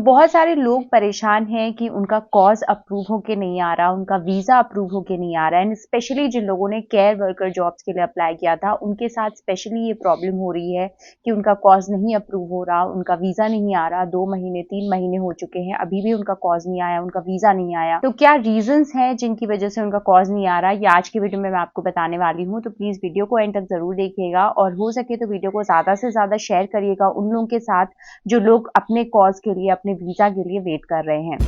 बहुत सारे लोग परेशान हैं कि उनका कॉज अप्रूव होके नहीं आ रहा, उनका वीजा अप्रूव होके नहीं आ रहा है। एंड स्पेशली जिन लोगों ने केयर वर्कर जॉब्स के लिए अप्लाई किया था, उनके साथ स्पेशली ये प्रॉब्लम हो रही है कि उनका कॉज नहीं अप्रूव हो रहा, उनका वीजा नहीं आ रहा। 2 महीने 3 महीने हो चुके हैं, अभी भी उनका कॉज नहीं आया, उनका वीजा नहीं आया। तो क्या रीजंस हैं जिनकी वजह से उनका कॉज नहीं आ रहा, ये आज की वीडियो में मैं आपको बताने वाली हूँ। तो प्लीज वीडियो को एंड तक जरूर देखिएगा और हो सके तो वीडियो को ज्यादा से ज्यादा शेयर करिएगा उन लोगों के साथ जो लोग अपने कॉज के लिए, अपने वीजा के लिए वेट कर रहे हैं।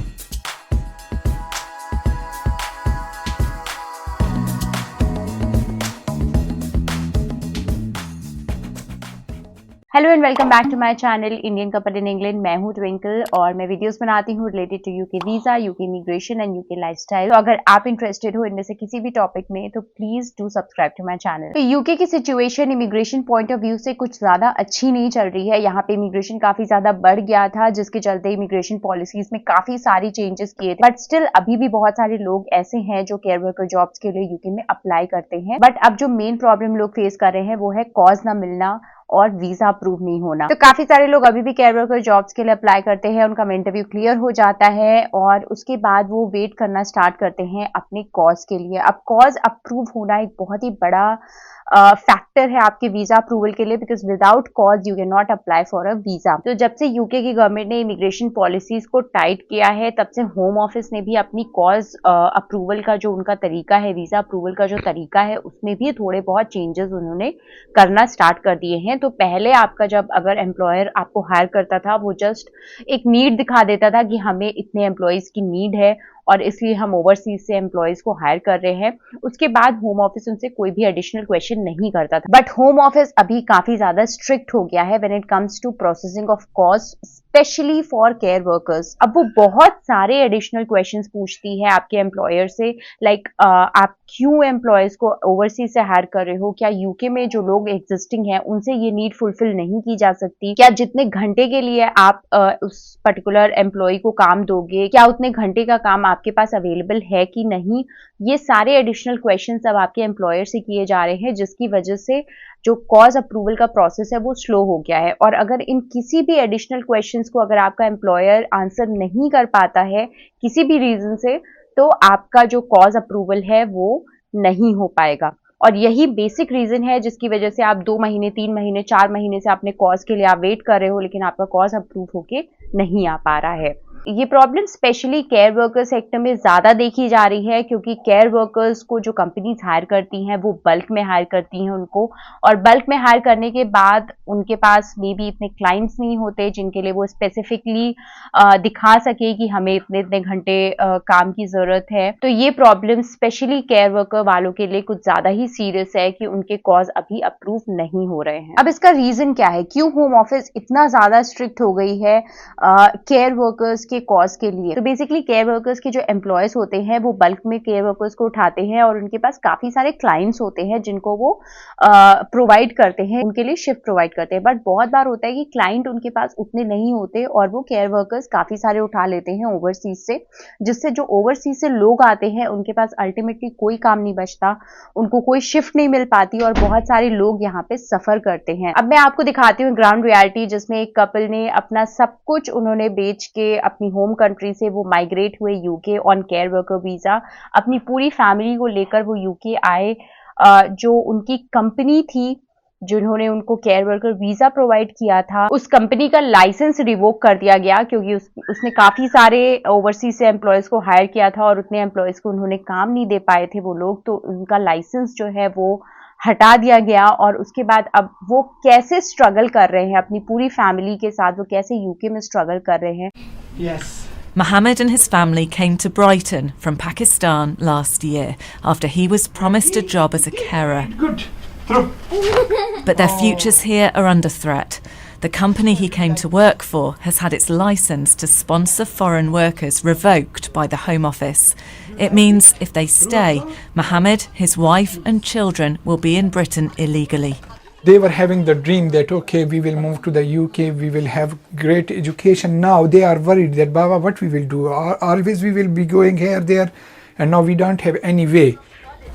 Hello and welcome back to my channel Indian couple in England. मैं हूं ट्विंकल और मैं वीडियोस बनाती हूं related to UK visa, UK immigration and UK lifestyle. तो अगर आप इंटरेस्टेड हो इनमें से किसी भी टॉपिक में तो please do subscribe to my channel. तो यूके की situation immigration point of view से कुछ ज्यादा अच्छी नहीं चल रही है। यहाँ पे इमिग्रेशन काफी ज्यादा बढ़ गया था, जिसके चलते इमिग्रेशन पॉलिसीज में काफी सारी चेंजेस किए थे। बट स्टिल अभी भी बहुत सारे लोग ऐसे हैं जो केयर वर्कर जॉब्स के लिए यूके में अप्लाई करते हैं। बट अब जो मेन प्रॉब्लम लोग फेस कर रहे हैं वो है कॉज ना मिलना और वीजा अप्रूव नहीं होना। तो काफी सारे लोग अभी भी केयर वर्कर जॉब्स के लिए अप्लाई करते हैं, उनका इंटरव्यू क्लियर हो जाता है और उसके बाद वो वेट करना स्टार्ट करते हैं अपने कॉज के लिए। अब कॉज अप्रूव होना एक बहुत ही बड़ा फैक्टर है आपके वीजा अप्रूवल के लिए, because without cause you can not apply for a visa. तो जब से यूके की गवर्नमेंट ने इमिग्रेशन पॉलिसीज को टाइट किया है, तब से होम ऑफिस ने भी अपनी कॉज अप्रूवल का जो उनका तरीका है, वीजा अप्रूवल का जो तरीका है, उसमें भी थोड़े बहुत चेंजेस उन्होंने करना स्टार्ट कर दिए हैं। तो पहले आपका जब अगर एम्प्लॉयर आपको हायर करता था, वो जस्ट एक नीड दिखा देता था कि हमें इतने एम्प्लॉयज की नीड है और इसलिए हम ओवरसीज से एम्प्लॉयज को हायर कर रहे हैं। उसके बाद होम ऑफिस उनसे कोई भी एडिशनल क्वेश्चन नहीं करता था। बट होम ऑफिस अभी काफी ज्यादा स्ट्रिक्ट हो गया है when it comes to processing of course, specially for care workers. अब वो बहुत सारे एडिशनल क्वेश्चंस पूछती है आपके एम्प्लॉयर से, लाइक आप क्यों एम्प्लॉयज को ओवरसीज से हायर कर रहे हो, क्या यूके में जो लोग एग्जिस्टिंग हैं उनसे ये नीड फुलफिल नहीं की जा सकती, क्या जितने घंटे के लिए आप उस पर्टिकुलर एम्प्लॉय को काम दोगे, क्या उतने घंटे का काम आपके पास अवेलेबल है कि नहीं। ये सारे एडिशनल क्वेश्चंस अब आपके एम्प्लॉयर से किए जा रहे हैं, जिसकी वजह से जो कॉज अप्रूवल का प्रोसेस है वो स्लो हो गया है। और अगर इन किसी भी एडिशनल क्वेश्चंस को अगर आपका एम्प्लॉयर आंसर नहीं कर पाता है किसी भी रीजन से, तो आपका जो कॉज अप्रूवल है वो नहीं हो पाएगा। और यही बेसिक रीजन है जिसकी वजह से आप 2 महीने 3 महीने 4 महीने से अपने कॉज के लिए आप वेट कर रहे हो, लेकिन आपका कॉज अप्रूव होके नहीं आ पा रहा है। ये problem specially care worker sector में ज्यादा देखी जा रही है, क्योंकि केयर वर्कर्स को जो कंपनीज हायर करती हैं वो बल्क में हायर करती हैं उनको, और बल्क में हायर करने के बाद उनके पास मे बी इतने क्लाइंट्स नहीं होते जिनके लिए वो स्पेसिफिकली दिखा सके कि हमें इतने इतने घंटे काम की जरूरत है। तो ये प्रॉब्लम स्पेशली केयर वर्कर वालों के लिए कुछ ज्यादा ही सीरियस है कि उनके कॉज अभी अप्रूव नहीं हो रहे हैं। अब इसका रीजन क्या है, क्यों होम ऑफिस इतना ज्यादा स्ट्रिक्ट हो गई है केयर वर्कर्स के कॉज के लिए। तो बेसिकली केयर वर्कर्स के जो एम्प्लॉयज होते हैं वो बल्क में केयर वर्कर्स को उठाते हैं और उनके पास काफी सारे क्लाइंट्स होते हैं जिनको वो प्रोवाइड करते हैं, उनके लिए शिफ्ट प्रोवाइड करते हैं। बट बहुत बार होता है कि क्लाइंट उनके पास उतने नहीं होते और वो केयर वर्कर्स काफी सारे उठा लेते हैं ओवरसीज से, जिससे जो ओवरसीज से लोग आते हैं उनके पास अल्टीमेटली कोई काम नहीं बचता, उनको कोई शिफ्ट नहीं मिल पाती और बहुत सारे लोग यहाँ पे सफर करते हैं। अब मैं आपको दिखाती हूँ ग्राउंड रियलिटी, जिसमें एक कपल ने अपना सब कुछ उन्होंने बेच के अपनी होम कंट्री से वो माइग्रेट हुए UK on care worker visa. अपनी पूरी फैमिली को लेकर वो यूके आए। जो उनकी कंपनी थी जिन्होंने उनको केयर वर्कर वीजा प्रोवाइड किया था, उस कंपनी का लाइसेंस रिवोक कर दिया गया, क्योंकि उसने काफी सारे ओवरसीज से एम्प्लॉयज को हायर किया था और उतने एम्प्लॉयज को उन्होंने काम नहीं दे पाए थे वो लोग। तो उनका लाइसेंस जो है वो हटा दिया गया और उसके बाद अब वो कैसे स्ट्रगल कर रहे हैं अपनी पूरी फैमिली के साथ, वो कैसे यूके में स्ट्रगल कर रहे हैं। Yes. Mohammed and his family came to Brighton from Pakistan last year after he was promised a job as a carer. Good. Through. But their futures here are under threat. The company he came to work for has had its license to sponsor foreign workers revoked by the Home Office. It means if they stay, Mohammed, his wife and children will be in Britain illegally. They were having the dream that okay, we will move to the UK, we will have great education. Now they are worried that Baba, what we will do? Always we will be going here, there, and now we don't have any way.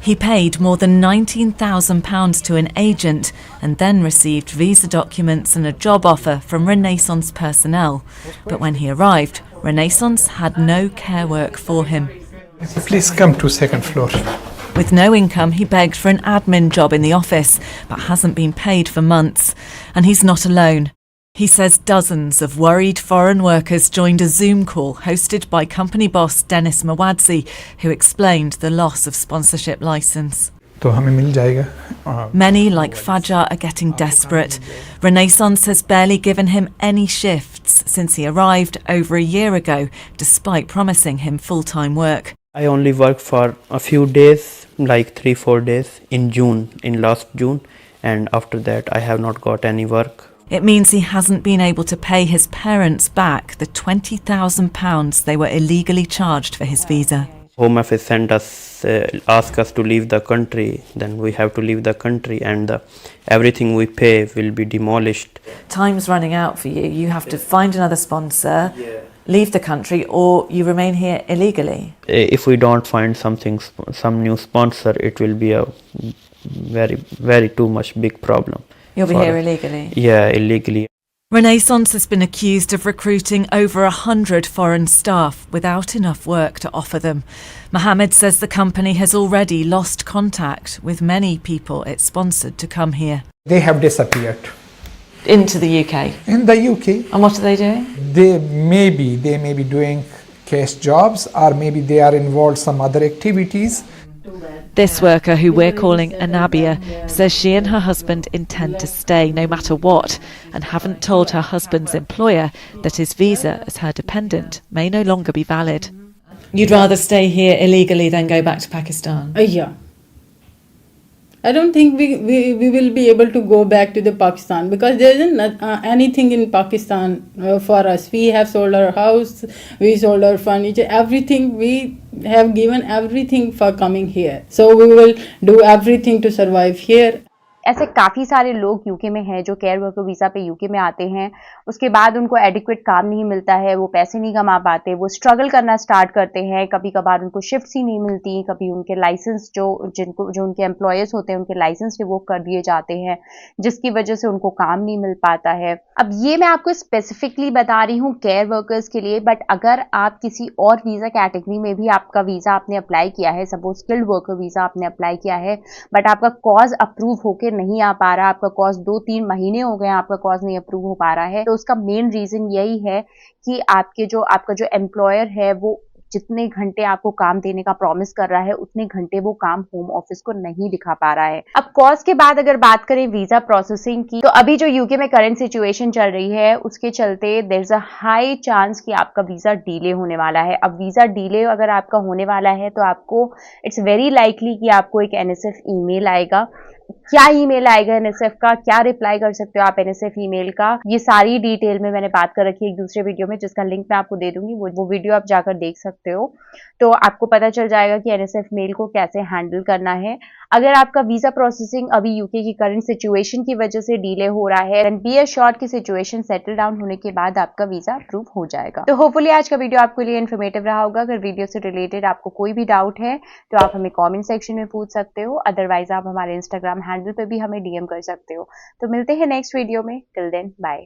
He paid more than £19,000 to an agent and then received visa documents and a job offer from Renaissance personnel. But when he arrived, Renaissance had no care work for him. Please come to second floor. With no income, he begged for an admin job in the office, but hasn't been paid for months. And he's not alone. He says dozens of worried foreign workers joined a Zoom call hosted by company boss Dennis Mawadzi, who explained the loss of sponsorship licence. तो हमें मिल जाएगा. Many, like Fajar, are getting desperate. Renaissance has barely given him any shifts since he arrived over a year ago, despite promising him full-time work. I only worked for a few days, like 3-4 days in last June, and after that I have not got any work. It means he hasn't been able to pay his parents back the £20,000 they were illegally charged for his visa. Home Office sent us, asked us to leave the country, then we have to leave the country, and everything we pay will be demolished. Time's running out for you. You have to find another sponsor, leave the country, or you remain here illegally. If we don't find some new sponsor, it will be a very too much big problem. You'll be here illegally? Yeah, illegally. Renaissance has been accused of recruiting over 100 foreign staff without enough work to offer them. Mohammed says the company has already lost contact with many people it sponsored to come here. They have disappeared. Into the UK? In the UK. And what are they doing? They may be doing cash jobs, or maybe they are involved some other activities. This worker, who we're calling Anabia, says she and her husband intend to stay no matter what, and haven't told her husband's employer that his visa as her dependent may no longer be valid. You'd rather stay here illegally than go back to Pakistan? Yeah. I don't think we will be able to go back to the Pakistan, because there isn't anything in Pakistan for us. We have sold our house, we sold our furniture, everything. We have given everything for coming here. So we will do everything to survive here. ऐसे काफ़ी सारे लोग UK में हैं जो care worker visa पे UK में आते हैं, उसके बाद उनको एडिक्वेट काम नहीं मिलता है, वो पैसे नहीं कमा पाते, वो स्ट्रगल करना स्टार्ट करते हैं, कभी कभार उनको शिफ्ट्स ही नहीं मिलती, कभी उनके लाइसेंस जो उनके एम्प्लॉयर्स होते हैं उनके लाइसेंस रिवोक कर दिए जाते हैं, जिसकी वजह से उनको काम नहीं मिल पाता है. अब ये मैं आपको स्पेसिफिकली बता रही हूँ केयर वर्कर्स के लिए, बट अगर आप किसी और वीज़ा कैटेगरी में भी आपका वीज़ा आपने अप्लाई किया है, सपोज स्किल्ड वर्कर वीज़ा आपने अप्लाई किया है, बट आपका कॉज अप्रूव होकर नहीं आ पा रहा, आपका कॉज 2-3 महीने हो गए, आपका कॉज नहीं अप्रूव हो पा रहा है, तो उसका मेन रीजन यही है कि आपका जो एम्प्लॉयर है वो जितने घंटे आपको काम देने का प्रॉमिस कर रहा है उतने घंटे वो काम होम ऑफिस को नहीं दिखा पा रहा है. अब कॉज के बाद अगर बात करें वीजा प्रोसेसिंग की, तो अभी जो यूके में करंट सिचुएशन चल रही है उसके चलते there is a high chance कि आपका वीजा डिले होने वाला है. अब वीजा डिले अगर आपका होने वाला है तो आपको इट्स वेरी लाइकली कि आपको एक एनएसएफ ईमेल आएगा. क्या ईमेल आएगा एनएसएफ का, क्या रिप्लाई कर सकते हो आप एनएसएफ ईमेल का, ये सारी डिटेल में मैंने बात कर रखी है एक दूसरे वीडियो में, जिसका लिंक मैं आपको दे दूंगी, वो वीडियो आप जाकर देख सकते हो. तो आपको पता चल जाएगा कि एनएसएफ मेल को कैसे हैंडल करना है. अगर आपका वीजा प्रोसेसिंग अभी यूके की करंट सिचुएशन की वजह से डिले हो रहा है, देन बी एश्योर्ड की सिचुएशन सेटल डाउन होने के बाद आपका वीजा अप्रूव हो जाएगा. तो होपफुली आज का वीडियो आपके लिए इन्फॉर्मेटिव रहा होगा. अगर वीडियो से रिलेटेड आपको कोई भी डाउट है तो आप हमें कमेंट सेक्शन में पूछ सकते हो, अदरवाइज आप हमारे इंस्टाग्राम हैंडल पे भी हमें डीएम कर सकते हो. तो मिलते हैं नेक्स्ट वीडियो में. Till then bye.